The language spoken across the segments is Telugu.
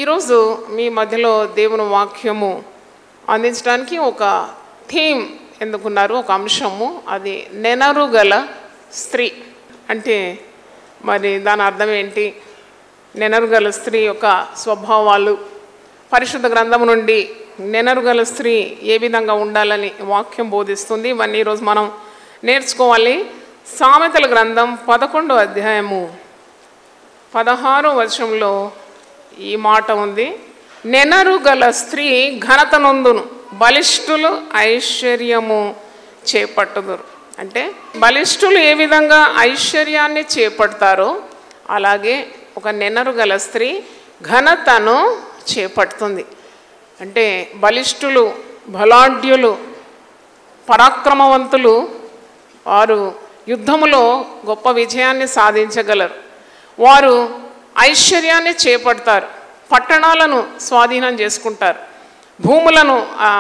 ఈరోజు మీ మధ్యలో దేవుని వాక్యము అందించడానికి ఒక థీమ్ ఎందుకున్నారు, ఒక అంశము. అది నెనరు గల స్త్రీ. అంటే మరి దాని అర్థం ఏంటి? నెనరు గల స్త్రీ యొక్క స్వభావాలు, పరిశుద్ధ గ్రంథం నుండి నెనరు గల స్త్రీ ఏ విధంగా ఉండాలని వాక్యం బోధిస్తుంది. ఇవన్నీ ఈరోజు మనం నేర్చుకోవాలి. సామెతల గ్రంథం 11వ అధ్యాయము 16వ వచనంలో ఈ మాట ఉంది. నెనరు గల స్త్రీ ఘనత నొందును, బలిష్ఠులు ఐశ్వర్యము చేపట్టుదురు. అంటే బలిష్ఠులు ఏ విధంగా ఐశ్వర్యాన్ని చేపడతారో అలాగే ఒక నెనరు గల స్త్రీ ఘనతను చేపడుతుంది. అంటే బలిష్ఠులు, బలాఢ్యులు, పరాక్రమవంతులు వారు యుద్ధములో గొప్ప విజయాన్ని సాధించగలరు. వారు ఐశ్వర్యాన్ని చేపడతారు, పట్టణాలను స్వాధీనం చేసుకుంటారు, భూములను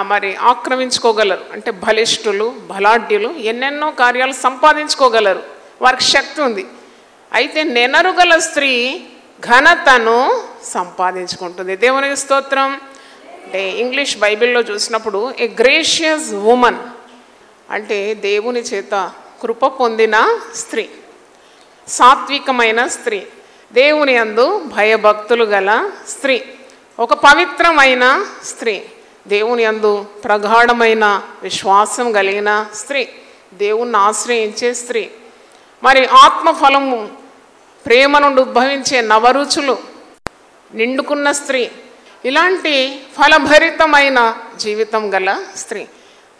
మరి ఆక్రమించుకోగలరు. అంటే బలిష్ఠులు, బలాఢ్యులు ఎన్నెన్నో కార్యాలు సంపాదించుకోగలరు, వారికి శక్తి ఉంది. అయితే నెనరు గల స్త్రీ ఘనతను సంపాదించుకుంటుంది. దేవునికి స్తోత్రం. అంటే ఇంగ్లీష్ బైబిల్లో చూసినప్పుడు ఏ గ్రేషియస్ ఉమన్ అంటే దేవుని చేత కృప పొందిన స్త్రీ, సాత్వికమైన స్త్రీ, దేవుని యందు భయభక్తులు గల స్త్రీ, ఒక పవిత్రమైన స్త్రీ, దేవుని యందు ప్రగాఢమైన విశ్వాసం కలిగిన స్త్రీ, దేవుణ్ణి ఆశ్రయించే స్త్రీ, మరి ఆత్మఫలము ప్రేమ నుండి ఉద్భవించే నవరుచులు నిండుకున్న స్త్రీ, ఇలాంటి ఫలభరితమైన జీవితం గల స్త్రీ.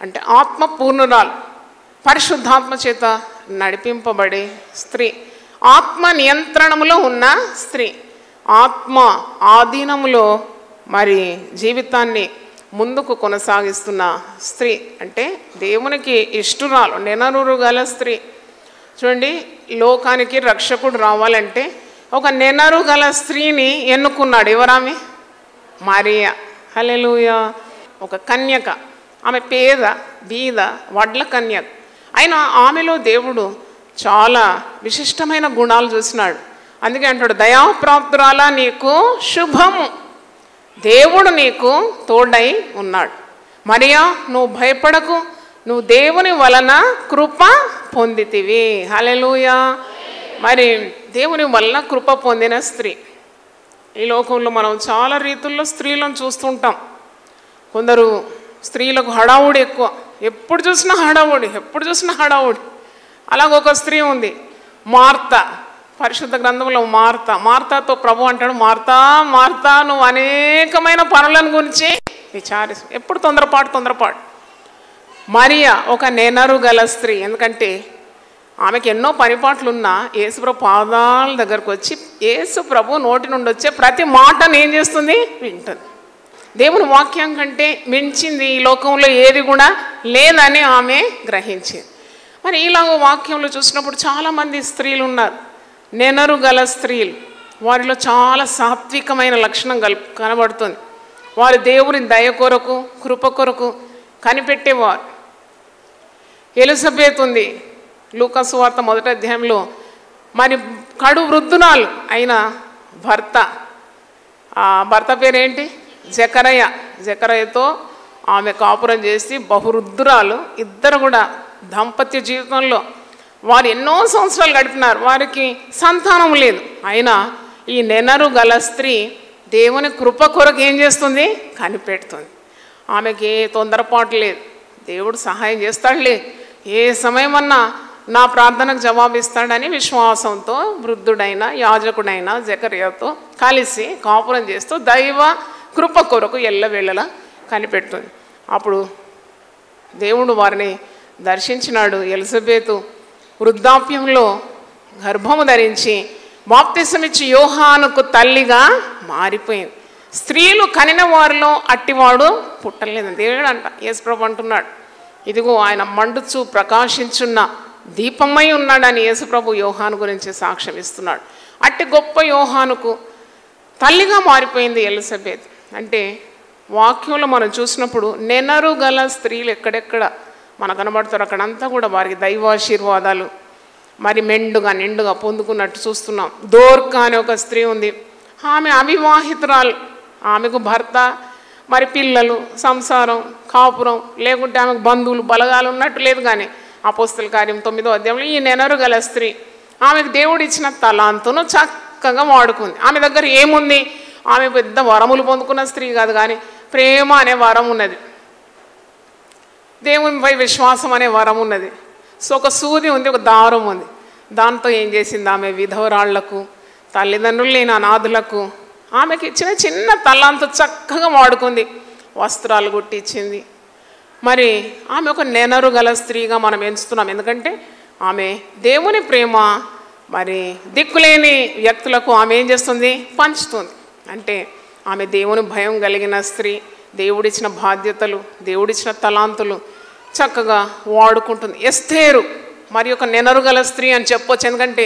అంటే ఆత్మపూర్ణురాలు, పరిశుద్ధాత్మ చేత నడిపింపబడే స్త్రీ, ఆత్మ నియంత్రణములో ఉన్న స్త్రీ, ఆత్మ ఆధీనములో మరి జీవితాన్ని ముందుకు కొనసాగిస్తున్న స్త్రీ. అంటే దేవునికి ఇష్టురాలు, నెనరు గల స్త్రీ. చూడండి, లోకానికి రక్షకుడు రావాలంటే ఒక నెనరు గల స్త్రీని ఎన్నుకున్నాడు. ఎవరామె? మరియా. హల్లెలూయా. ఒక కన్యక, ఆమె పేద బీద వడ్ల కన్యక. అయినా ఆమెలో దేవుడు చాలా విశిష్టమైన గుణాలు చూసినాడు. అందుకే అంటాడు, దయాప్రాప్తురాలా నీకు శుభము, దేవుడు నీకు తోడై ఉన్నాడు. మరియా, నువ్వు భయపడకు, నువ్వు దేవుని వలన కృప పొందితివి. హల్లెలూయా. మరి దేవుని వలన కృప పొందిన స్త్రీ. ఈ లోకంలో మనం చాలా రీతుల్లో స్త్రీలను చూస్తుంటాం. కొందరు స్త్రీలకు హడావుడి ఎక్కువ, ఎప్పుడు చూసినా హడావుడి, ఎప్పుడు చూసినా హడావుడి. అలాగొక స్త్రీ ఉంది, మార్తా. పరిశుద్ధ గ్రంథంలో మార్తాతో ప్రభు అంటాడు, మార్తా మార్తా, నువ్వు అనేకమైన పనులను గురించి విచారిస్తు, ఎప్పుడు తొందరపాటు. మరియా ఒక నెనరు గల స్త్రీ. ఎందుకంటే ఆమెకి ఎన్నో పనిపాట్లున్నా యేసుప్రభు పాదాల దగ్గరకు వచ్చి యేసుప్రభు నోటి నుండి వచ్చే ప్రతి మాటను ఏం చేస్తుంది? వింటుంది. దేవుని వాక్యం కంటే మించింది ఈ లోకంలో ఏది కూడా లేదని ఆమె గ్రహించింది. మరి ఇలాగ వాక్యంలో చూసినప్పుడు చాలామంది స్త్రీలు ఉన్నారు, నెనరు గల స్త్రీలు. వారిలో చాలా సాత్వికమైన లక్షణం కనబడుతుంది. వారు దేవుని దయ కొరకు, కృప కొరకు కనిపెట్టేవారు. ఎలిజబెత్ ఉంది, లూకా సువార్త 1వ అధ్యాయంలో. మరి కడు వృద్ధునాలు అయిన భర్త పేరేంటి? జకరయ్యతో ఆమె కాపురం చేసి బహువృద్ధురాలు. ఇద్దరు కూడా దాంపత్య జీవితంలో వారు ఎన్నో సంవత్సరాలు గడిపినారు, వారికి సంతానం లేదు. అయినా ఈ నెనరు గల స్త్రీ దేవుని కృప కొరకు ఏం చేస్తుంది? కనిపెడుతుంది. ఆమెకి ఏ తొందరపాటు లేదు, దేవుడు సహాయం చేస్తాడులే, ఏ సమయమన్నా నా ప్రార్థనకు జవాబిస్తాడని విశ్వాసంతో వృద్ధుడైన యాజకుడైన జకర్యాతో కలిసి కాపురం చేస్తూ దైవ కృప కొరకు ఎల్లవేళలా కనిపెడుతుంది. అప్పుడు దేవుడు వారిని దర్శించినాడు. ఎలిజబెతు వృద్ధాప్యంలో గర్భము ధరించి బాప్తిసమిచ్చి యోహానుకు తల్లిగా మారిపోయింది. స్త్రీలు కనిన వారిలో అట్టివాడు పుట్టలేదు. దేవుడు అంట, యేసుప్రభు అంటున్నాడు, ఇదిగో ఆయన మండుచు ప్రకాశించున్న దీపమై ఉన్నాడని యేసుప్రభు యోహాను గురించి సాక్ష్యం ఇస్తున్నాడు. అట్టి గొప్ప యోహానుకు తల్లిగా మారిపోయింది ఎలిజబెత్. అంటే వాక్యంలో మనం చూసినప్పుడు నెనరు గల స్త్రీలు ఎక్కడెక్కడ మనకు కనబడతారు, అక్కడంతా కూడా వారికి దైవాశీర్వాదాలు మరి నిండుగా పొందుకున్నట్టు చూస్తున్నాం. దోర్కా అనే ఒక స్త్రీ ఉంది, ఆమె అవివాహితురాలు. ఆమెకు భర్త, మరి పిల్లలు, సంసారం, కాపురం, లేకుంటే ఆమెకు బంధువులు బలగాలు ఉన్నట్టు లేదు. కానీ అపోస్తల కార్యం 9వ అధ్యాయంలో ఈ నెనరు గల స్త్రీ ఆమెకు దేవుడు ఇచ్చిన తలాంతును చక్కగా వాడుకుంది. ఆమె దగ్గర ఏముంది? ఆమె పెద్ద వరములు పొందుకున్న స్త్రీ కాదు, కానీ ప్రేమ అనే వరం ఉన్నది, దేవునిపై విశ్వాసం అనే వరం ఉన్నది. సో ఒక సూది ఉంది, ఒక దారం ఉంది. దాంతో ఏం చేసింది? ఆమె విధవరాళ్లకు, తల్లిదండ్రులు లేని అనాథులకు ఆమెకి ఇచ్చిన చిన్న తలాంతు చక్కగా వాడుకుంది. వస్త్రాలు కుట్టించింది. మరి ఆమె ఒక నెనరు గల స్త్రీగా మనం ఎంచుతున్నాం. ఎందుకంటే ఆమె దేవుని ప్రేమ మరి దిక్కులేని వ్యక్తులకు ఆమె ఏం చేస్తుంది? పంచుతుంది. అంటే ఆమె దేవుని భయం కలిగిన స్త్రీ, దేవుడిచ్చిన బాధ్యతలు, దేవుడిచ్చిన తలాంతులు చక్కగా వాడుకుంటుంది. ఎస్తేరు మరి ఒక నెనరు గల స్త్రీ అని చెప్పొచ్చు. ఎందుకంటే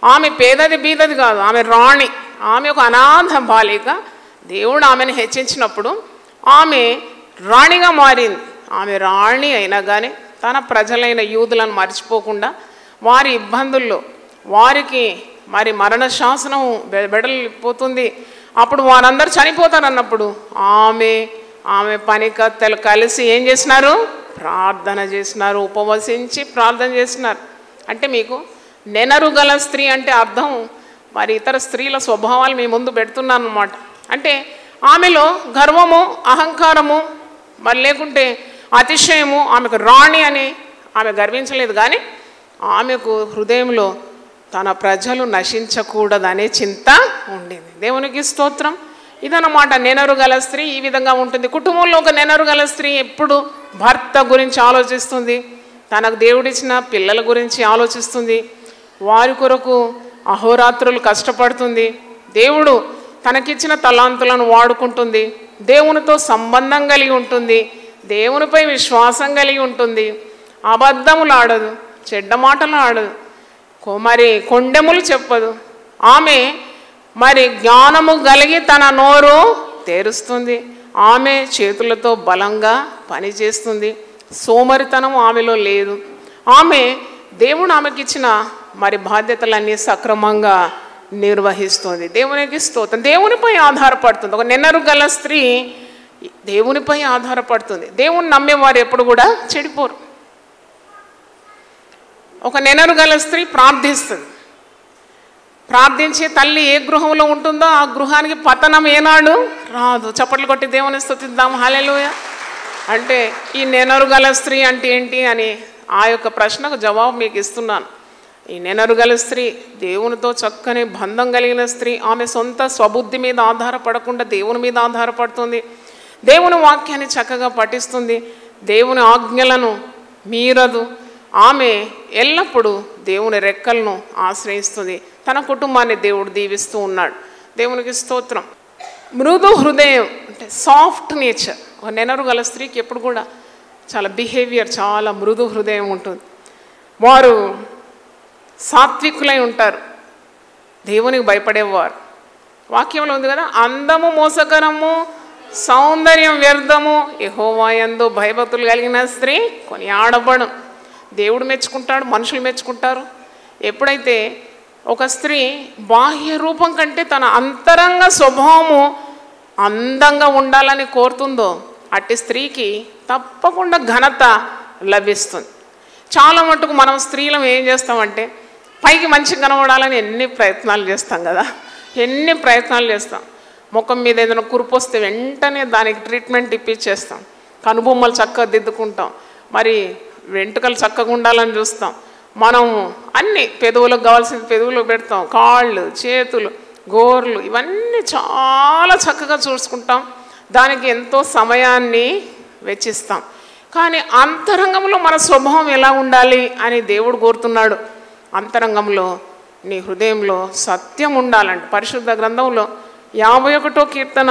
ఆమె పేదది బీదది కాదు, ఆమె రాణి, ఆమె ఒక అనాథ బాలిక. దేవుడు ఆమెను హెచ్చించినప్పుడు ఆమె రాణిగా మారింది. ఆమె రాణి అయినా కానీ తన ప్రజలైన యూదులను మర్చిపోకుండా వారి ఇబ్బందుల్లో వారికి మరి మరణ శాసనం బెడలిపోతుంది, అప్పుడు వారందరూ చనిపోతారన్నప్పుడు ఆమె పనికత్తెలు కలిసి ఏం చేసినారు? ప్రార్థన చేసినారు, ఉపవసించి ప్రార్థన చేసినారు. అంటే మీకు నెనరు గల స్త్రీ అంటే అర్థం మరి ఇతర స్త్రీల స్వభావాలు మీ ముందు పెడుతున్నాను అన్నమాట. అంటే ఆమెలో గర్వము, అహంకారము, మరి లేకుంటే అతిశయము, ఆమెకు రాణి అని ఆమె గర్వించలేదు. కానీ ఆమెకు హృదయంలో తన ప్రజలు నశించకూడదనే చింత ఉండింది. దేవునికి స్తోత్రం. ఇదన్నమాట నెనరు గల స్త్రీ ఈ విధంగా ఉంటుంది. కుటుంబంలో ఒక నెనరు గల స్త్రీ ఎప్పుడు భర్త గురించి ఆలోచిస్తుంది, తనకు దేవుడిచ్చిన పిల్లల గురించి ఆలోచిస్తుంది, వారి కొరకు అహోరాత్రులు కష్టపడుతుంది, దేవుడు తనకిచ్చిన తలాంతులను వాడుకుంటుంది, దేవునితో సంబంధం కలిగి ఉంటుంది, దేవునిపై విశ్వాసం కలిగి ఉంటుంది, అబద్ధములు ఆడదు, చెడ్డ మాటలు ఆడదు, మరి కొండెములు చెప్పదు. ఆమె మరి జ్ఞానము కలిగి తన నోరు తెరుస్తుంది. ఆమె చేతులతో బలంగా పనిచేస్తుంది. సోమరితనం ఆమెలో లేదు. ఆమె దేవుడు ఆమెకిచ్చిన మరి బాధ్యతలన్నీ సక్రమంగా నిర్వహిస్తుంది. దేవునికి స్తోత్రం. దేవునిపై ఆధారపడుతుంది. ఒక నెనరు గల స్త్రీ దేవునిపై ఆధారపడుతుంది. దేవుని నమ్మేవారు ఎప్పుడు కూడా చెడిపోరు. ఒక నెనరు గల స్త్రీ ప్రార్థిస్తుంది. ప్రార్థించే తల్లి ఏ గృహంలో ఉంటుందో ఆ గృహానికి పతనం ఏనాడు రాదు. చప్పట్లు కొట్టి దేవుని స్తుతిద్దాం. హల్లెలూయా. అంటే ఈ నెనరు గల స్త్రీ అంటే ఏంటి అని ఆ యొక్క ప్రశ్నకు జవాబు మీకు ఇస్తున్నాను. ఈ నెనరు గల స్త్రీ దేవునితో చక్కని బంధం కలిగిన స్త్రీ. ఆమె సొంత స్వబుద్ధి మీద ఆధారపడకుండా దేవుని మీద ఆధారపడుతుంది. దేవుని వాక్యాన్ని చక్కగా పఠిస్తుంది. దేవుని ఆజ్ఞలను మీరదు. ఆమె ఎల్లప్పుడూ దేవుని రెక్కలను ఆశ్రయిస్తుంది. తన కుటుంబాన్ని దేవుడు దీవిస్తూ ఉన్నాడు. దేవునికి స్తోత్రం. మృదు హృదయం అంటే సాఫ్ట్ నేచర్. ఒక నెనరు గల స్త్రీకి ఎప్పుడు కూడా చాలా బిహేవియర్, చాలా మృదు హృదయం ఉంటుంది. వారు సాత్వికులై ఉంటారు, దేవునికి భయపడేవారు. వాక్యంలో ఉంది కదా, అందము మోసకరము, సౌందర్యం వ్యర్థము, యెహోవా యందు భయభక్తులు కలిగిన స్త్రీ కొనియాడబడును. దేవుడు మెచ్చుకుంటాడు, మనుషులు మెచ్చుకుంటారు. ఎప్పుడైతే ఒక స్త్రీ బాహ్య రూపం కంటే తన అంతరంగ స్వభావము అందంగా ఉండాలని కోరుతుందో అట్టి స్త్రీకి తప్పకుండా ఘనత లభిస్తుంది. చాలా మటుకు మనం స్త్రీలం ఏం చేస్తామంటే పైకి మంచిగా కనబడాలని ఎన్ని ప్రయత్నాలు చేస్తాం కదా, ఎన్ని ప్రయత్నాలు చేస్తాం. ముఖం మీద ఏదైనా కురుపు వస్తే వెంటనే దానికి ట్రీట్మెంట్ ఇప్పించేస్తాం. కనుబొమ్మలు చక్కగా దిద్దుకుంటాం, మరి వెంట్రుకలు చక్కగా ఉండాలని చూస్తాం. మనం అన్ని పెదవులకు కావాల్సింది పెదవులకు పెడతాం, కాళ్ళు, చేతులు, గోర్లు ఇవన్నీ చాలా చక్కగా చూసుకుంటాం. దానికి ఎంతో సమయాన్ని వెచ్చిస్తాం. కానీ అంతరంగంలో మన స్వభావం ఎలా ఉండాలి అని దేవుడు కోరుతున్నాడు. అంతరంగంలో నీ హృదయంలో సత్యం ఉండాలంట. పరిశుద్ధ గ్రంథంలో 51వ కీర్తన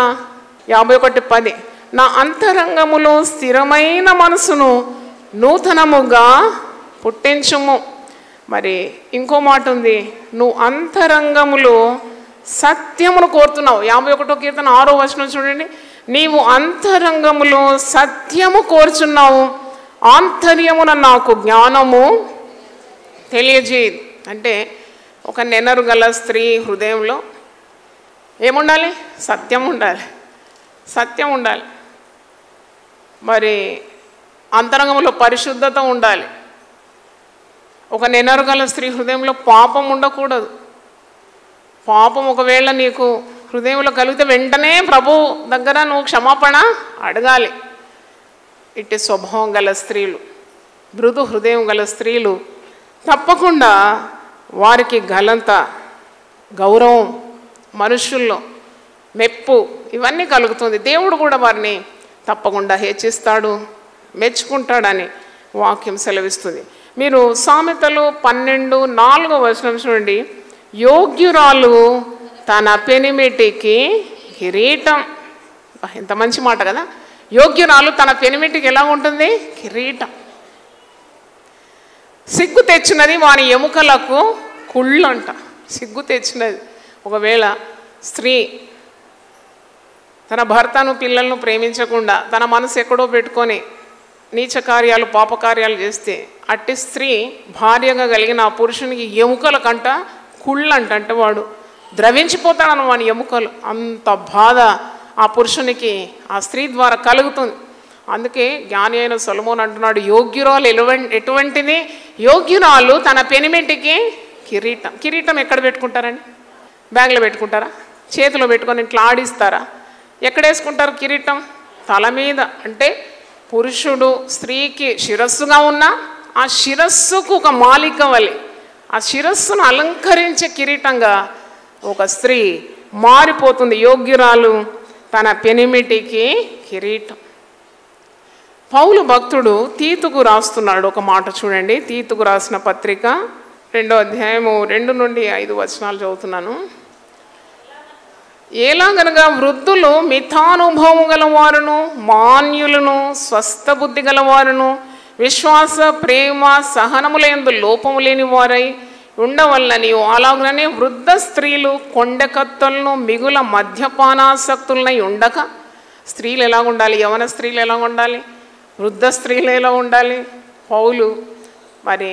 51:10 నా అంతరంగములో స్థిరమైన మనసును నూతనముగా పుట్టించుము. మరి ఇంకో మాట ఉంది, నువ్వు అంతరంగములో సత్యమును కోరుతున్నావు. 51వ కీర్తన 6వ వచనం చూడండి. నీవు అంతరంగములో సత్యము కోరుచున్నావు, ఆంతర్యమున నాకు జ్ఞానము తెలియజేయదు. అంటే ఒక నెనరు గల స్త్రీ హృదయంలో ఏముండాలి? సత్యం ఉండాలి. సత్యం ఉండాలి, మరి అంతరంగంలో పరిశుద్ధత ఉండాలి. ఒక నెనరుగల స్త్రీ హృదయంలో పాపం ఉండకూడదు. పాపం ఒకవేళ నీకు హృదయంలో కలిగితే వెంటనే ప్రభు దగ్గర నువ్వు క్షమాపణ అడగాలి. ఇట్టి స్వభావం గల స్త్రీలు, మృదు హృదయం గల స్త్రీలు తప్పకుండా వారికి ఘనత, గౌరవం, మనుషుల్లో మెప్పు ఇవన్నీ కలుగుతుంది. దేవుడు కూడా వారిని తప్పకుండా హెచ్చిస్తాడు, మెచ్చుకుంటాడని వాక్యం సెలవిస్తుంది. మీరు సామెతలు 12:4 చూడండి. యోగ్యురాలు తన పెనిమిటికి కిరీటం. ఎంత మంచి మాట కదా. యోగ్యురాలు తన పెనిమిటికి ఎలా ఉంటుంది? కిరీటం. సిగ్గు తెచ్చినది వాని ఎముకలకు కుళ్ళంట. సిగ్గు తెచ్చినది. ఒకవేళ స్త్రీ తన భర్తను పిల్లలను ప్రేమించకుండా తన మనసు ఎక్కడో పెట్టుకొని నీచ కార్యాలు, పాపకార్యాలు చేస్తే అట్టి స్త్రీ భార్యగా కలిగిన ఆ పురుషునికి ఎముకల కంట కుళ్ళంట. అంటే వాడు ద్రవించిపోతాడన్న వాని ఎముకలు. అంత బాధ ఆ పురుషునికి ఆ స్త్రీ ద్వారా కలుగుతుంది. అందుకే జ్ఞాని అయిన సొలొమోను అంటున్నాడు, యోగ్యురాలు ఎటువంటిది? యోగ్యురాలు తన పెనిమిటికి కిరీటం. కిరీటం ఎక్కడ పెట్టుకుంటారండి? బ్యాగ్లో పెట్టుకుంటారా? చేతిలో పెట్టుకొని ఇట్లా ఆడిస్తారా? ఎక్కడ వేసుకుంటారు కిరీటం? తల మీద. అంటే పురుషుడు స్త్రీకి శిరస్సుగా ఉన్న ఆ శిరస్సుకు ఒక మాలిక వలె ఆ శిరస్సును అలంకరించే కిరీటంగా ఒక స్త్రీ మారిపోతుంది. యోగ్యురాలు తన పెనిమిటికి కిరీటం. పౌలు భక్తుడు తీతుకు రాస్తున్నాడు ఒక మాట చూడండి. తీతుకు రాసిన పత్రిక 2వ అధ్యాయము 2-5 చదువుతున్నాను. ఎలాగనగా వృద్ధులు మితానుభవము గలవారును, మాన్యులను, స్వస్థ బుద్ధి గలవారును, విశ్వాస, ప్రేమ, సహనములందు లోపము లేని వారై ఉండవల్లని, అలాగనే వృద్ధ స్త్రీలు కొండెకత్తలను మిగుల మద్యపానాసక్తులనై ఉండక. స్త్రీలు ఎలా ఉండాలి? యవన స్త్రీలు ఎలా ఉండాలి? వృద్ధ స్త్రీలు ఎలా ఉండాలి? పౌలు మరి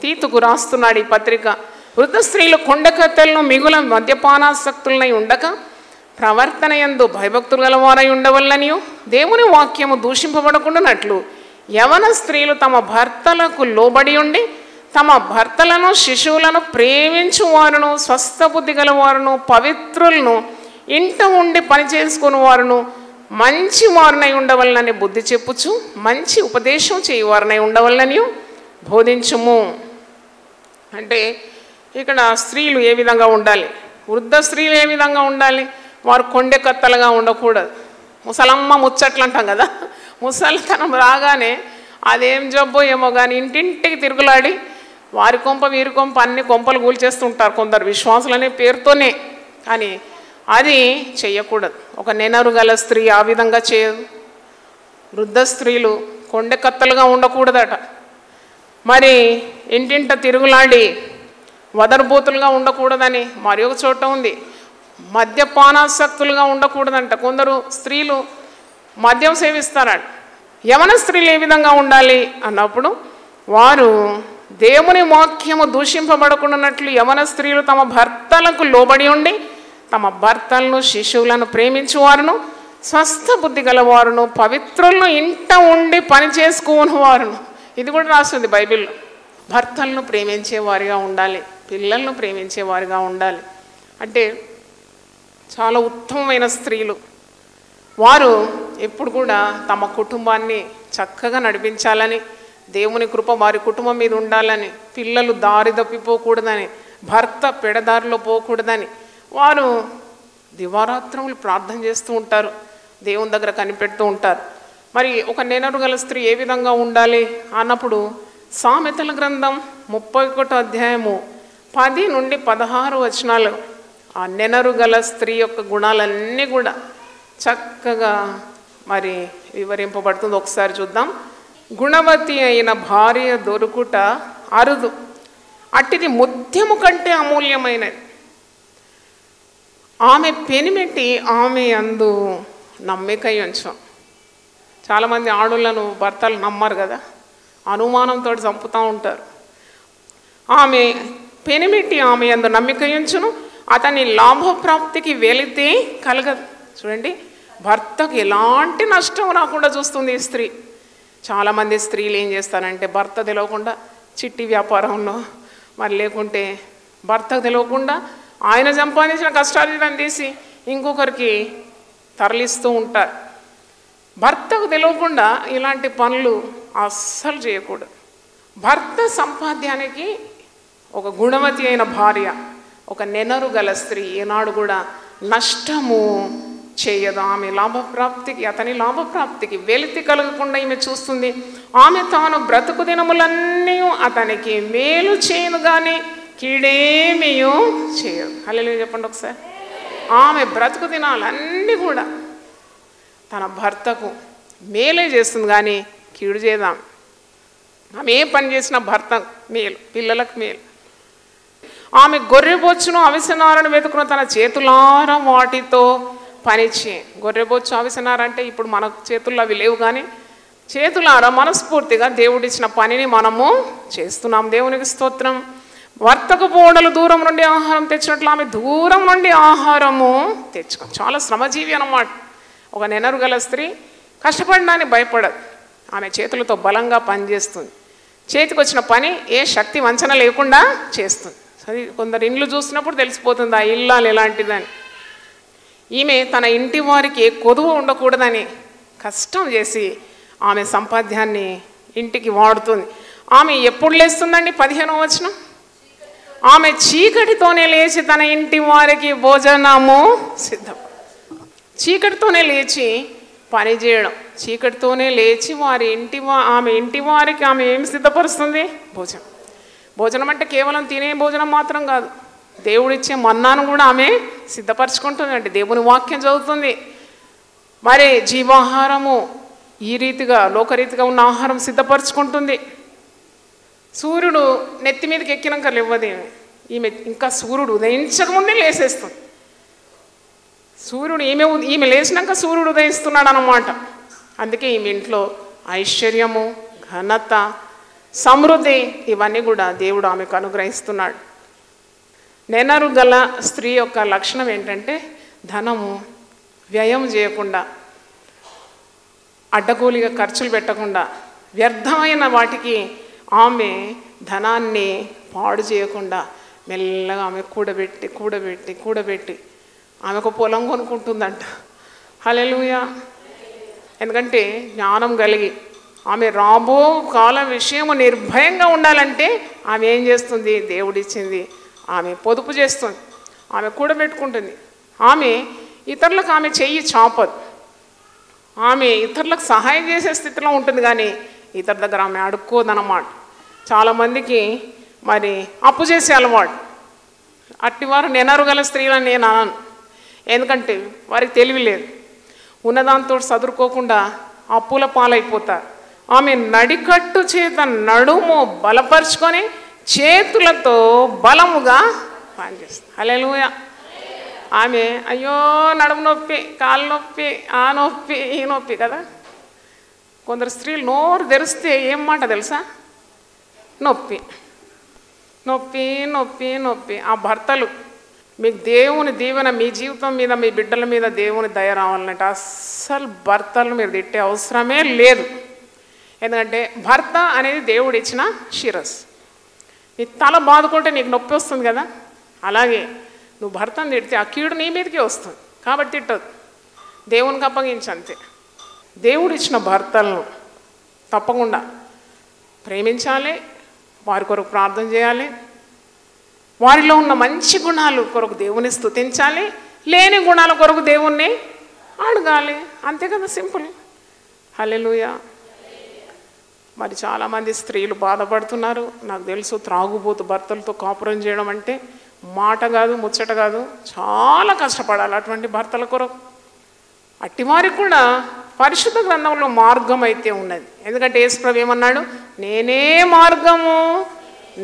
తీతుకు రాస్తున్నాడు ఈ పత్రిక. వృద్ధ స్త్రీలు కొండకత్తెలను మిగుల మద్యపానాసక్తులనై ఉండక ప్రవర్తన యందు భయభక్తులు గలవారై ఉండవల్లనియు, దేవుని వాక్యము దూషింపబడకుండానట్లు యవన స్త్రీలు తమ భర్తలకు లోబడి ఉండి తమ భర్తలను, శిశువులను ప్రేమించువారును, స్వస్థ బుద్ధి గలవారును, పవిత్రులను, ఇంట ఉండి పనిచేసుకుని వారును, మంచి వారినై ఉండవలనని బుద్ధి చెప్పుచు మంచి ఉపదేశం చేయవారినై ఉండవలనని బోధించుము. అంటే ఇక్కడ స్త్రీలు ఏ విధంగా ఉండాలి? వృద్ధ స్త్రీలు ఏ విధంగా ఉండాలి? వారు కొండెకత్తలుగా ఉండకూడదు. ముసలమ్మ ముచ్చట్లు అంటాం కదా. ముసలితనం రాగానే అదేం జబ్బో ఏమో కానీ ఇంటింటికి తిరుగులాడి వారి కొంప వీరి కొంప అన్ని కొంపలు కూల్చేస్తుంటారు కొందరు విశ్వాసులనే పేరుతోనే. కానీ అది చెయ్యకూడదు. ఒక నెనరు గల స్త్రీ ఆ విధంగా చేయదు. వృద్ధ స్త్రీలు కొండెకత్తలుగా ఉండకూడదట. మరి ఇంటింట తిరుగులాడి వదరబోతులుగా ఉండకూడదని మరి ఒక చోట ఉంది. మద్యపానాసక్తులుగా ఉండకూడదంట. కొందరు స్త్రీలు మద్యం సేవిస్తారట. యవన స్త్రీలు ఏ విధంగా ఉండాలి అన్నప్పుడు వారు దేవుని వాక్యము దూషింపబడకుండానట్లు యవన స్త్రీలు తమ భర్తలకు లోబడి ఉండి తమ భర్తలను, శిశువులను ప్రేమించువారును, స్వస్థ బుద్ధి గలవారును, పవిత్రులను, ఇంట ఉండి పని చేసుకుని వారును. ఇది కూడా రాస్తుంది బైబిల్లో. భర్తలను ప్రేమించేవారిగా ఉండాలి, పిల్లలను ప్రేమించేవారిగా ఉండాలి. అంటే చాలా ఉత్తమమైన స్త్రీలు. వారు ఎప్పుడు కూడా తమ కుటుంబాన్ని చక్కగా నడిపించాలని, దేవుని కృప వారి కుటుంబం మీద ఉండాలని, పిల్లలు దారి తప్పిపోకూడదని, భర్త పెడదారిలో పోకూడదని వారు దివారాత్రములు ప్రార్థన చేస్తూ ఉంటారు, దేవుని దగ్గర కనిపెడుతూ ఉంటారు. మరి ఒక నెనరు గల స్త్రీ ఏ విధంగా ఉండాలి అన్నప్పుడు సామెతల గ్రంథం 31వ అధ్యాయము 10-16 ఆ నెనరు గల స్త్రీ యొక్క గుణాలన్నీ కూడా చక్కగా మరి వివరింపబడుతుంది. ఒకసారి చూద్దాం. గుణవతి అయిన భార్య దొరుకుట అరుదు, అట్టిది ముత్యము కంటే అమూల్యమైనది. ఆమె పెనిమిటి ఆమె అందు నమ్మికై ఉంచాం. చాలామంది ఆడోళ్ళను భర్తలు నమ్మరు కదా, అనుమానంతో చంపుతూ ఉంటారు. ఆమె పెనిమిటి ఆమె అందు నమ్మిక ఉంచును, అతని లాభప్రాప్తికి వెళితే కలగదు. చూడండి, భర్తకు ఎలాంటి నష్టం రాకుండా చూస్తుంది ఈ స్త్రీ. చాలామంది స్త్రీలు ఏం చేస్తారంటే భర్త తెలియకుండా చిట్టి వ్యాపారంలో, మరి లేకుంటే భర్తకు తెలియకుండా ఆయన సంపాదించిన కష్టార్జితం తీసి ఇంకొకరికి తరలిస్తూ ఉంటారు. భర్తకు తెలియకుండా ఇలాంటి పనులు అస్సలు చేయకూడదు. భర్త సంపాద్యానికి ఒక గుణవతి అయిన భార్య, ఒక నెనరు గల స్త్రీ ఏనాడు కూడా నష్టము చేయదు. ఆమె లాభప్రాప్తికి, అతని లాభప్రాప్తికి వెలితి కలగకుండా ఈమె చూస్తుంది. ఆమె తాను బ్రతుకు దినములన్నీ అతనికి మేలు చేయను కానీ కీడేమీయూ చేయదు. హల్లెలూయా చెప్పండి ఒకసారి. ఆమె బ్రతుకు దినాలన్నీ కూడా తన భర్తకు మేలే చేస్తుంది కానీ కీడు చేయదాం. ఆమె ఏ పని చేసినా భర్త మేలు, పిల్లలకు మేలు. ఆమె గొర్రెబొచ్చును అవిసెనారను వెతుకున్న తన చేతులారా వాటితో పనిచే. గొర్రెబొచ్చు అవిసెనార అంటే ఇప్పుడు మన చేతుల్లో అవి లేవు, కానీ చేతులారా మనస్ఫూర్తిగా దేవుడిచ్చిన పనిని మనము చేస్తున్నాం. దేవునికి స్తోత్రం. వర్తకు పోడలు దూరం నుండి ఆహారం తెచ్చినట్లు ఆమె దూరం నుండి ఆహారము తెచ్చుకో. చాలా శ్రమజీవి అన్నమాట. ఒక నెనరు గల స్త్రీ కష్టపడడానికి భయపడదు. ఆమె చేతులతో బలంగా పనిచేస్తుంది. చేతికి వచ్చిన పని ఏ శక్తి వంచన లేకుండా చేస్తుంది. సరే, కొందరు ఇండ్లు చూసినప్పుడు తెలిసిపోతుంది ఆ ఇల్లాలు ఎలాంటిదని. ఈమె తన ఇంటి వారికి ఏ కొదువు ఉండకూడదని కష్టం చేసి ఆమె సంపాద్యాన్ని ఇంటికి వాడుతుంది. ఆమె ఎప్పుడు లేస్తుందండి? 15వ వచనం. ఆమె చీకటితోనే లేచి తన ఇంటి వారికి భోజనము సిద్ధం. చీకటితోనే లేచి పని చేయడం, చీకటితోనే లేచి ఆమె ఇంటి వారికి ఆమె ఏమి సిద్ధపరుస్తుంది? భోజనం. భోజనం అంటే కేవలం తినే భోజనం మాత్రం కాదు, దేవుడిచ్చే మన్నాను కూడా ఆమె సిద్ధపరచుకుంటుంది. అంటే దేవుని వాక్యం చదువుతుంది. మరి జీవాహారము ఈ రీతిగా లోకరీతిగా ఉన్న ఆహారం సిద్ధపరచుకుంటుంది. సూర్యుడు నెత్తి మీదకి ఎక్కినాక లేవదు ఈమె, ఇంకా సూర్యుడు ఉదయించకముందే లేసేస్తుంది. సూర్యుడు ఈమె లేచినాక సూర్యుడు ఉదయిస్తున్నాడు అన్నమాట. అందుకే ఈమె ఇంట్లో ఐశ్వర్యము, ఘనత, సమృద్ధి ఇవన్నీ కూడా దేవుడు ఆమెకు అనుగ్రహిస్తున్నాడు. నెనరు గల స్త్రీ యొక్క లక్షణం ఏంటంటే ధనము వ్యయం చేయకుండా, అడ్డగోలుగా ఖర్చులు పెట్టకుండా, వ్యర్థమైన వాటికి ఆమె ధనాన్ని పాడు చేయకుండా మెల్లగా ఆమె కూడబెట్టి ఆమెకు పొలం కొనుక్కుంటుందంట. హల్లెలూయా. ఎందుకంటే జ్ఞానం కలిగి ఆమె రాబో కాలం విషయము నిర్భయంగా ఉండాలంటే ఆమె ఏం చేస్తుంది? దేవుడిచ్చింది ఆమె పొదుపు చేస్తుంది, ఆమె కూడబెట్టుకుంటుంది. ఆమె ఇతరులకు ఆమె చెయ్యి చాపదు. ఆమె ఇతరులకు సహాయం చేసే స్థితిలో ఉంటుంది, కానీ ఇతరుల దగ్గర ఆమె అడుక్కోదన్నమాట. చాలామందికి మరి అప్పు చేసే అలవాటు. అట్టివారు నెనరు గల స్త్రీలని నేను అనను, ఎందుకంటే వారికి తెలివి లేదు. ఉన్నదాంతో చదువుకోకుండా అప్పుల పాలైపోతారు. ఆమె నడికట్టు చేత నడుము బలపరుచుకొని చేతులతో బలముగా పనిచేస్తుంది. హల్లెలూయా. ఆమె అయ్యో నడుము నొప్పి, కాలు నొప్పి, ఆ నొప్పి, ఈ నొప్పి కదా. కొందరు స్త్రీలు నోరు తెరిస్తే ఏం మాట తెలుసా? నొప్పి నొప్పి నొప్పి నొప్పి. ఆ భర్తలు, మీకు దేవుని దీవెన మీ జీవితం మీద, మీ బిడ్డల మీద దేవుని దయ రావాలంటే అస్సలు భర్తలు మీరు తిట్టే అవసరమే లేదు. ఎందుకంటే భర్త అనేది దేవుడు ఇచ్చిన శిరస్సు. నీ తల బాదుకుంటే నీకు నొప్పి వస్తుంది కదా, అలాగే నువ్వు భర్తను తిడితే ఆ కీడు నీ మీదకే వస్తుంది. కాబట్టి తిట్టదు, దేవునికి అప్పగించి అంతే. దేవుడు ఇచ్చిన భర్తలను తప్పకుండా ప్రేమించాలి, వారి కొరకు ప్రార్థన చేయాలి, వారిలో ఉన్న మంచి గుణాలు కొరకు దేవుని స్తుతించాలి, లేని గుణాల కొరకు దేవుణ్ణి అడగాలి. అంతే కదా, సింపుల్. హల్లెలూయా. మరి చాలామంది స్త్రీలు బాధపడుతున్నారు. నాకు తెలుసు, త్రాగుబోతు భర్తలతో కాపురం చేయడం అంటే మాట కాదు, ముచ్చట కాదు, చాలా కష్టపడాలి అటువంటి భర్తల కొరకు. అట్టివారికి కూడా పరిశుద్ధ గ్రంథంలో మార్గం అయితే ఉన్నది. ఎందుకంటే యేసుప్రభు ఏమన్నాడు? నేనే మార్గము,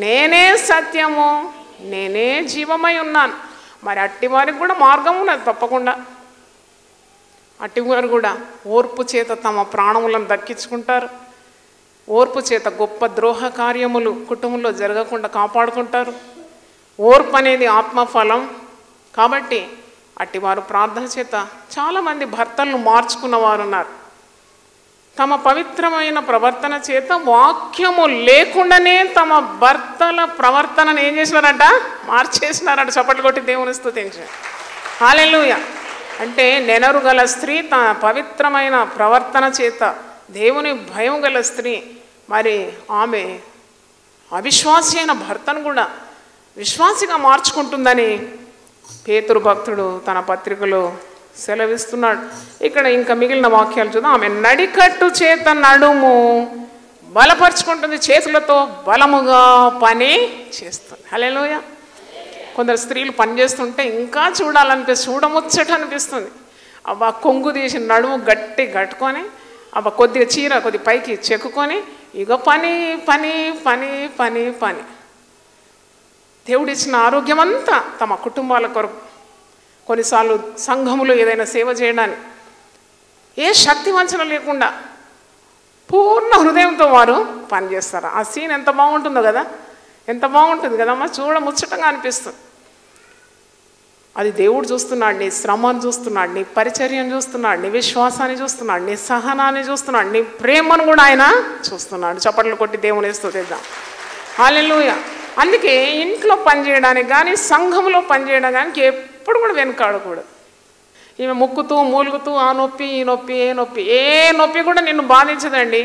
నేనే సత్యము, నేనే జీవమై ఉన్నాను. మరి అట్టివారికి కూడా మార్గం ఉన్నది తప్పకుండా. అట్టివారు కూడా ఓర్పు చేత తమ ప్రాణములను దక్కించుకుంటారు. ఓర్పు చేత గొప్ప ద్రోహ కార్యములు కుటుంబంలో జరగకుండా కాపాడుకుంటారు. ఓర్పు అనేది ఆత్మఫలం. కాబట్టి అట్టివారు ప్రార్థన చేత చాలామంది భర్తలను మార్చుకున్న వారు ఉన్నారు. తమ పవిత్రమైన ప్రవర్తన చేత వాక్యము లేకుండానే తమ భర్తల ప్రవర్తనను ఏం చేసినారంట? మార్చేసినారంట. చప్పట్లు కొట్టి దేవుని స్తుతించారు. హల్లెలూయా. అంటే నెనరు గల స్త్రీ తన పవిత్రమైన ప్రవర్తన చేత, దేవుని భయం గల స్త్రీ, మరి ఆమె అవిశ్వాసి అయిన భర్తను కూడా విశ్వాసిగా మార్చుకుంటుందని పేతురు భక్తుడు తన పత్రికలో సెలవిస్తున్నాడు. ఇక్కడ ఇంకా మిగిలిన వాక్యాలు చూద్దాం. ఆమె నడికట్టు చేత నడుము బలపరుచుకుంటుంది, చేతులతో బలముగా పని చేస్తుంది. హల్లెలూయా. కొందరు స్త్రీలు పని చేస్తుంటే ఇంకా చూడాలనిపిస్తుంది, చూడముచ్చట అనిపిస్తుంది. అబ్బా కొంగు తీసి నడుము గట్టి కట్టుకొని, అబ్బా కొద్దిగా చీర కొద్ది పైకి చెక్కుకొని, ఇక పని పని పని పని పని. దేవుడిచ్చిన ఆరోగ్యం అంతా తమ కుటుంబాల కొరకు, కొన్నిసార్లు సంఘములో ఏదైనా సేవ చేయడానికి ఏ శక్తి వంచన లేకుండా పూర్ణ హృదయంతో వారు పనిచేస్తారు. ఆ సీన్ ఎంత బాగుంటుందో కదా, ఎంత బాగుంటుంది కదమ్మా, చూడ ముచ్చటంగా అనిపిస్తుంది. అది దేవుడు చూస్తున్నాడు, నీ శ్రమను చూస్తున్నాడు, నీ పరిచర్యను చూస్తున్నాడు, నీ విశ్వాసాన్ని చూస్తున్నాడు, నీ సహనాన్ని చూస్తున్నాడు, నీ ప్రేమను కూడా ఆయన చూస్తున్నాడు. చప్పట్లు కొట్టి దేవుని స్తుతిద్దాం. హల్లెలూయా. అందుకే ఇంట్లో పనిచేయడానికి కానీ సంఘంలో పనిచేయడానికి ఎప్పుడు కూడా వెనుకాడకూడదు. ఈమె ముక్కుతూ మూలుగుతూ ఆ నొప్పి ఈ నొప్పి ఏ నొప్పి, ఏ నొప్పి కూడా నిన్ను బాధించదండి.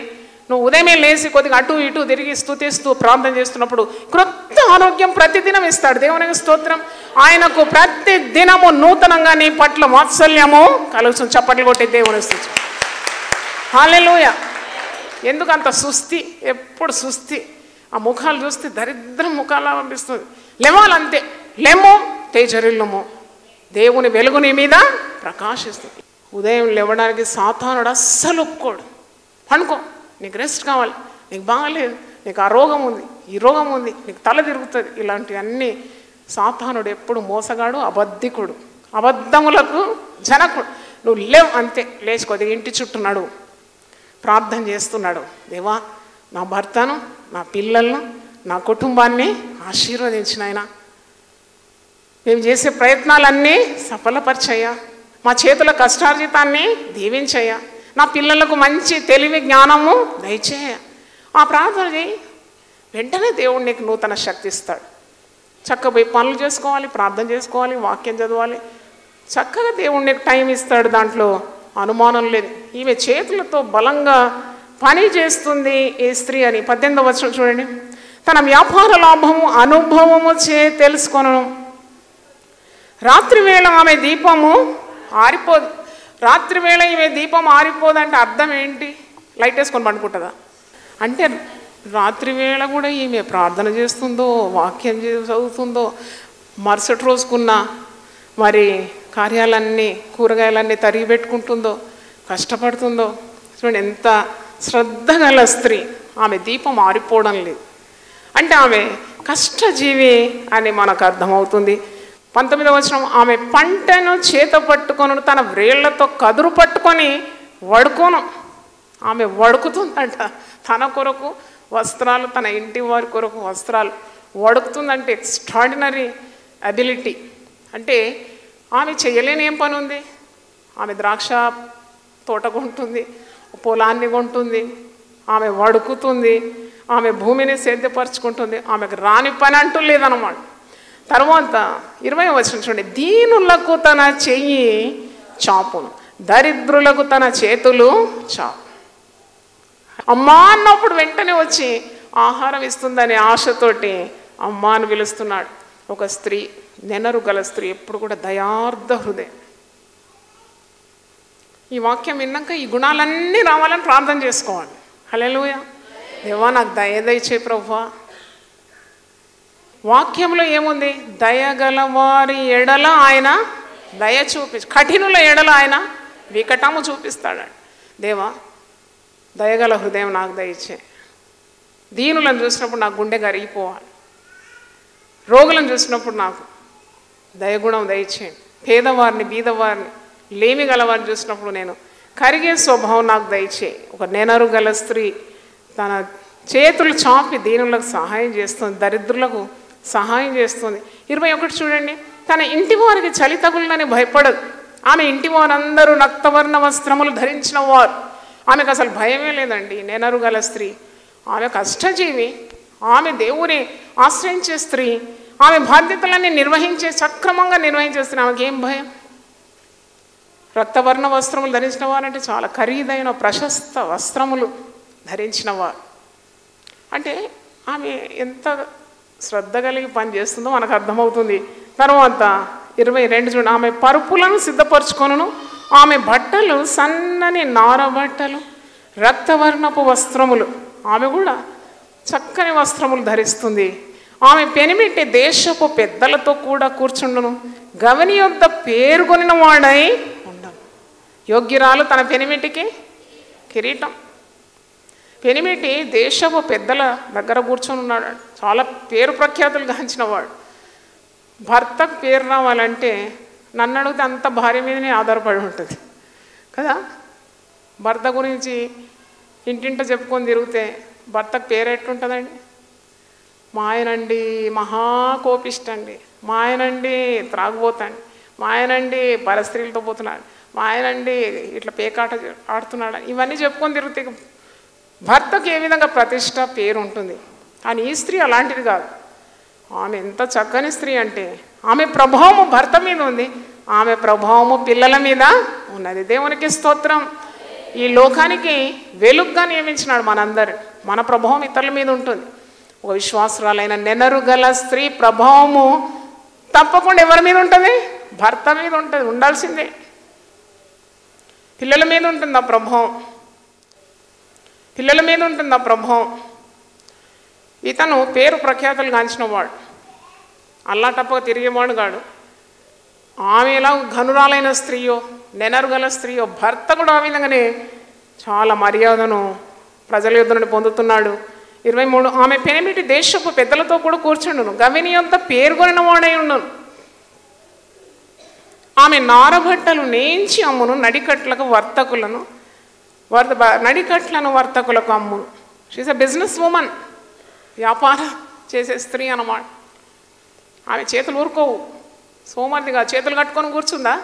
నువ్వు ఉదయమే లేచి కొద్దిగా అటు ఇటు తిరిగి స్తుతిస్తూ ప్రార్థన చేస్తున్నప్పుడు క్రొత్త ఆరోగ్యం ప్రతిదినం ఇస్తాడు. దేవునికి స్తోత్రం. ఆయనకు ప్రతి దినము నూతనంగా నీ పట్ల వాత్సల్యము కలుగుతుంది. చప్పట్లు కొట్టి దేవుని స్తుతి. హల్లెలూయా. ఎందుకంత సుస్థి, ఎప్పుడు సుస్థి. ఆ ముఖాలు చూస్తే దరిద్రం ముఖాలు అనిపిస్తుంది. లేవాలంతే, లెమ్ము తేజరిల్లుము, దేవుని వెలుగు నీ మీద ప్రకాశిస్తుంది. ఉదయం లేవడానికి సాతానుడు అస్సలు ఒప్పుకోడు. పండుకో, నీకు రెస్ట్ కావాలి, నీకు బాగాలేదు, నీకు ఆ రోగం ఉంది, ఈ రోగం ఉంది, నీకు తల తిరుగుతుంది, ఇలాంటివన్నీ సాతానుడు ఎప్పుడు మోసగాడు, అబద్ధికుడు, అబద్ధములకు జనకుడు. నువ్వు లేవు అంతే, లేచి కొద్దిగా ఇంటి చుట్టూ నడువు, ప్రార్థన చేస్తున్నాడు. దేవా, నా భర్తను, నా పిల్లలను, నా కుటుంబాన్ని ఆశీర్వదించిన ఆయన, మేము చేసే ప్రయత్నాలన్నీ సఫలపరిచయ్యా, మా చేతుల కష్టార్జితాన్ని దీవించయ్యా, నా పిల్లలకు మంచి తెలివి జ్ఞానము దయచేయ. ఆ ప్రార్థన చేయి, వెంటనే దేవుడు నీకు నూతన శక్తి ఇస్తాడు. చక్కగా పోయి పనులు చేసుకోవాలి, ప్రార్థన చేసుకోవాలి, వాక్యం చదవాలి, చక్కగా దేవుడు నీకు టైం ఇస్తాడు. దాంట్లో అనుమానం లేదు. ఈమె చేతులతో బలంగా పని చేస్తుంది ఈ స్త్రీ అని 18వ వచనం చూడండి. తన వ్యాపార లాభము అనుభవము చే తెలుసుకొను. రాత్రి వేళ ఆమె దీపము ఆరిపోదు. రాత్రి వేళ ఈమె దీపం ఆరిపోదంటే అర్థం ఏంటి? లైట్ వేసుకొని పండుకుంటుందా అంటే, రాత్రి వేళ కూడా ఈమె ప్రార్థన చేస్తుందో, వాక్యం చదువుతుందో, మరుసటి రోజుకున్న మరి కార్యాలన్నీ, కూరగాయలన్నీ తరిగి పెట్టుకుంటుందో, కష్టపడుతుందో. చూడండి ఎంత శ్రద్ధ గల స్త్రీ. ఆమె దీపం ఆరిపోవడం లేదు అంటే ఆమె కష్టజీవి అని మనకు అర్థమవుతుంది. 19వ వచనం, ఆమె పంటను చేత పట్టుకొని తన వ్రేళ్లతో కదురు పట్టుకొని వడుకోను. ఆమె వడుకుతుందంట తన కొరకు వస్త్రాలు, తన ఇంటి వారి కొరకు వస్త్రాలు వడుకుతుందంటే ఎక్స్ట్రాడినరీ అబిలిటీ. అంటే ఆమె చేయలేని ఏం పని ఉంది? ఆమె ద్రాక్ష తోట కొంటుంది, పొలాన్ని కొంటుంది, ఆమె వడుకుతుంది, ఆమె భూమిని సేద్యపరుచుకుంటుంది. ఆమెకు రాని పని అంటూ లేదన్నమాట. తర్వాత 20వ వచనం చూడండి, దీనులకు తన చెయ్యి చాపును, దరిద్రులకు తన చేతులు చాపు. అమ్మా అన్నప్పుడు వెంటనే వచ్చి ఆహారం ఇస్తుందనే ఆశతోటి అమ్మా అని పిలుస్తున్నాడు. ఒక స్త్రీ, నెనరు గల స్త్రీ, ఎప్పుడు కూడా దయార్థ హృదయం. ఈ వాక్యం విన్నాక ఈ గుణాలన్నీ రావాలని ప్రార్థన చేసుకోవాలి. హల్లెలూయా. దేవా, నాకు దయచే ప్రభువా. వాక్యంలో ఏముంది? దయగలవారి ఎడల ఆయన దయ చూపించి, కఠినుల ఎడల ఆయన వికటము చూపిస్తాడు. దేవా, దయగల హృదయం నాకు దయచే. దీనులను చూసినప్పుడు నాకు గుండె కరిగిపోవాలి. రోగులను చూసినప్పుడు నాకు దయగుణం దయచేయండి. పేదవారిని, బీదవారిని, లేమి గలవారిని చూసినప్పుడు నేను కరిగే స్వభావం నాకు దయచేయి. ఒక నెనరు గల స్త్రీ తన చేతులు చాపి దీనులకు సహాయం చేస్తుంది, దరిద్రులకు సహాయం చేస్తుంది. 21 చూడండి, తన ఇంటి వారికి చలి తగులని భయపడదు. ఆమె ఇంటి వారందరూ రక్తవర్ణ వస్త్రములు ధరించిన వారు. ఆమెకు అసలు భయమే లేదండి. నెనరు గల స్త్రీ, ఆమె కష్టజీవి, ఆమె దేవుని ఆశ్రయించే స్త్రీ, ఆమె బాధ్యతలన్నీ సక్రమంగా నిర్వహించే స్త్రీ. ఆమెకి ఏం భయం? రక్తవర్ణ వస్త్రములు ధరించిన వారంటే చాలా ఖరీదైన ప్రశస్త వస్త్రములు ధరించిన వారు. అంటే ఆమె ఎంత శ్రద్ధ కలిగి పనిచేస్తుందో మనకు అర్థమవుతుంది. తర్వాత 22 చూడండి. ఆమె పరుపులను సిద్ధపరచుకొనును, ఆమె బట్టలు సన్నని నార బట్టలు, రక్తవర్ణపు వస్త్రములు. ఆమె కూడా చక్కని వస్త్రములు ధరిస్తుంది. ఆమె పెనిమిటి దేశపు పెద్దలతో కూడా కూర్చుండును, గవని యొద్ద పేర్కొనిన వాడై ఉండను. యోగ్యురాలు తన పెనిమిటికి కిరీటం. పెనిమిటి దేశపు పెద్దల దగ్గర కూర్చొని ఉన్నాడు. చాలా పేరు ప్రఖ్యాతులు గాంచిన వాడు. భర్తకు పేరు రావాలంటే నన్ను అడిగితే అంత భార్య మీదనే ఆధారపడి ఉంటుంది కదా. భర్త గురించి ఇంటింట చెప్పుకొని తిరిగితే భర్తకు పేరు ఎట్లుంటుందండి? మా ఆయనండి మహా కోపిష్టండి, మా ఆయనండి త్రాగుపోతాండి, మా ఆయనండి పరస్త్రీలతో పోతున్నాడు, మా ఆయనండి ఇట్లా పేకాట ఆడుతున్నాడు, ఇవన్నీ చెప్పుకొని తిరిగితే భర్తకు ఏ విధంగా ప్రతిష్ట పేరు ఉంటుంది. కానీ ఈ స్త్రీ అలాంటిది కాదు. ఆమె ఎంత చక్కని స్త్రీ అంటే ఆమె ప్రభావము భర్త మీద ఉంది, ఆమె ప్రభావము పిల్లల మీద ఉన్నది. దేవునికి స్తోత్రం. ఈ లోకానికి వెలుగుగా నియమించినాడు మనందరు. మన ప్రభావం ఇతరుల మీద ఉంటుంది. ఒక విశ్వాసురాలైన నెనరు గల స్త్రీ ప్రభావము తప్పకుండా ఎవరి మీద ఉంటుంది? భర్త మీద ఉంటుంది, ఉండాల్సిందే. పిల్లల మీద ఉంటుంది ఆ ప్రభావం, పిల్లల మీద ఉంటుంది ఆ ప్రభావం. ఇతను పేరు ప్రఖ్యాతులు గాంచిన వాడు, అల్లాటప్పగా తిరిగేవాడు కాడు. ఆమె ఎలా ఘనురాలైన స్త్రీయో, నెనరు గల స్త్రీయో, భర్త కూడా ఆ విధంగానే చాలా మర్యాదను ప్రజల యొద్ద నుండి పొందుతున్నాడు. 23 ఆమె పెనిమిటి దేశపు పెద్దలతో కూడా కూర్చుండును, గవిని యొద్ద పేర్కొనిన వాడై ఉండును. ఆమె నారబట్టలు నేంచి అమ్మును, నడికట్లకు వర్తకులకు అమ్మును. షీఈస్ అ బిజినెస్ ఉమెన్, వ్యాపారం చేసే స్త్రీ అన్నమాట. ఆమె చేతులు ఊరుకోవు, సోమరిదిగా చేతులు కట్టుకొని కూర్చుందా?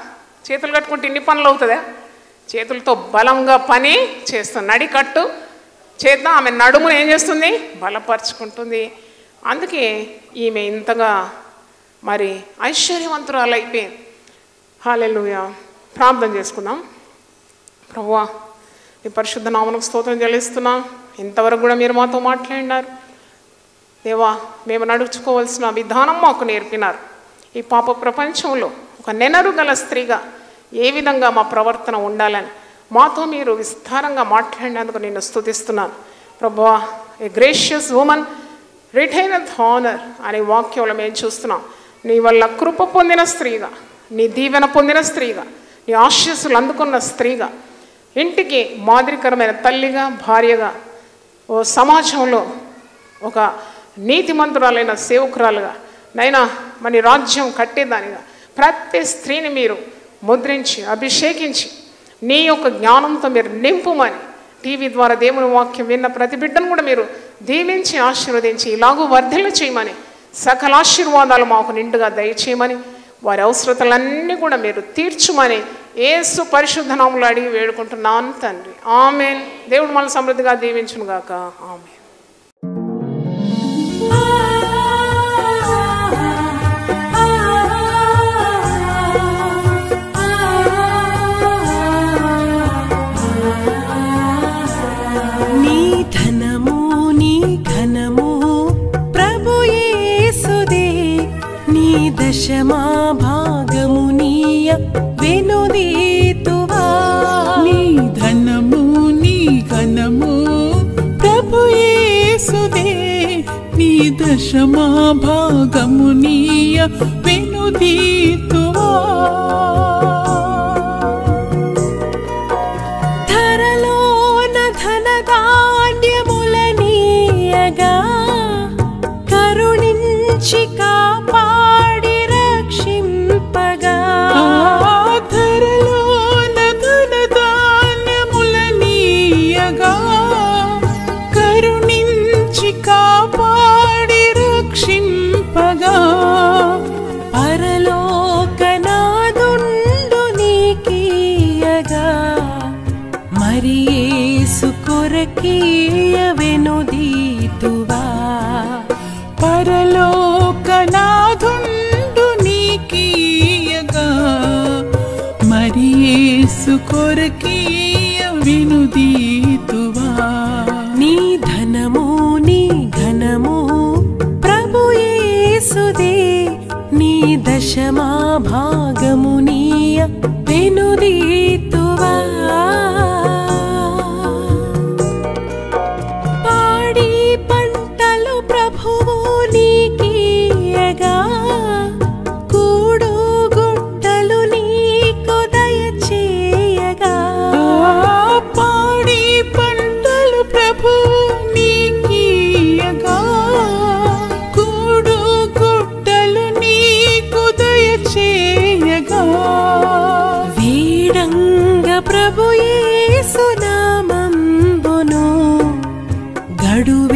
చేతులు కట్టుకుంటే ఇన్ని పనులు అవుతుందా? చేతులతో బలంగా పని చేస్తుంది. నడికట్టు చేత ఆమె నడుమును ఏం చేస్తుంది? బలపరుచుకుంటుంది. అందుకే ఈమె ఇంతగా మరి ఐశ్వర్యవంతురాలు అయిపోయింది. హల్లెలూయా. ప్రార్థన చేసుకుందాం. ప్రభువా, మీ పరిశుద్ధ నామమునకు స్తోత్రం చెల్లిస్తున్నాం. ఇంతవరకు కూడా మీరు మాతో మాట్లాడినారు దేవా. మేము నడుచుకోవాల్సిన విధానం మాకు నేర్పినారు. ఈ పాప ప్రపంచంలో ఒక నెనరు గల స్త్రీగా ఏ విధంగా మా ప్రవర్తన ఉండాలని మాతో మీరు విస్తారంగా మాట్లాడినందుకు నేను స్తుతిస్తున్నాను. ప్రభువా, ఏ గ్రేషియస్ ఉమెన్ రిటైనెత్ హానర్ అనే వాక్యంలో మేము చూస్తున్నాం. నీ వల్ల కృప పొందిన స్త్రీగా, నీ దీవెన పొందిన స్త్రీగా, నీ ఆశీస్సులు అందుకున్న స్త్రీగా, ఇంటికి మాదిరికరమైన తల్లిగా, భార్యగా, ఓ సమాజంలో ఒక నీతిమంతురాలైన సేవకురాలుగా, నైనా మన రాజ్యం కట్టేదానిగా ప్రతి స్త్రీని మీరు ముద్రించి అభిషేకించి నీ యొక్క జ్ఞానంతో మీరు నింపుమని టీవీ ద్వారా దేవుని వాక్యం విన్న ప్రతి బిడ్డను కూడా మీరు దీవించి ఆశీర్వదించి ఇలాగూ వర్ధిల్ల చేయమని, సకల ఆశీర్వాదాలు మాకు నిండుగా దయచేయమని, వారి అవసరతలన్నీ కూడా మీరు తీర్చుమని యేసు పరిశుద్ధ నామములో అడిగి వేడుకుంటున్నాను తండ్రి. ఆమేన్. దేవుడు మన సమృద్ధిగా దీవించును గాక. ఆమేన్. దశమా భాగమునీయ వెనుదీతువా, నీ ధనము నీ ఘనము ప్రభు యేసుదే, నీ దశమా భాగమునీయ వెనుదీతువా. ధరలోన ధనధాన్యములనీయగా కరుణించి కాపాడి రక్షింపగా, పరలో కొరకీయవెనుదీతువా పరలోకనాథుండు నీకీయగా మరి యేసు కొరకీయవెనుదీతువా నీ ధనము నీ ఘనము ప్రభు యేసుదే నీ దశమా భాగము నీయ వెనుదీతువా పాడి పంటలు ప్రభువు నీకీయగా కూడు గుట్టలు నీకు దయచేయగా పాడి పంటలు ప్రభువు నీకీయగా కూడు గుట్టలు నీకు దయచేయగా వీడంగ ప్రభు యేసు నామంబును గడువే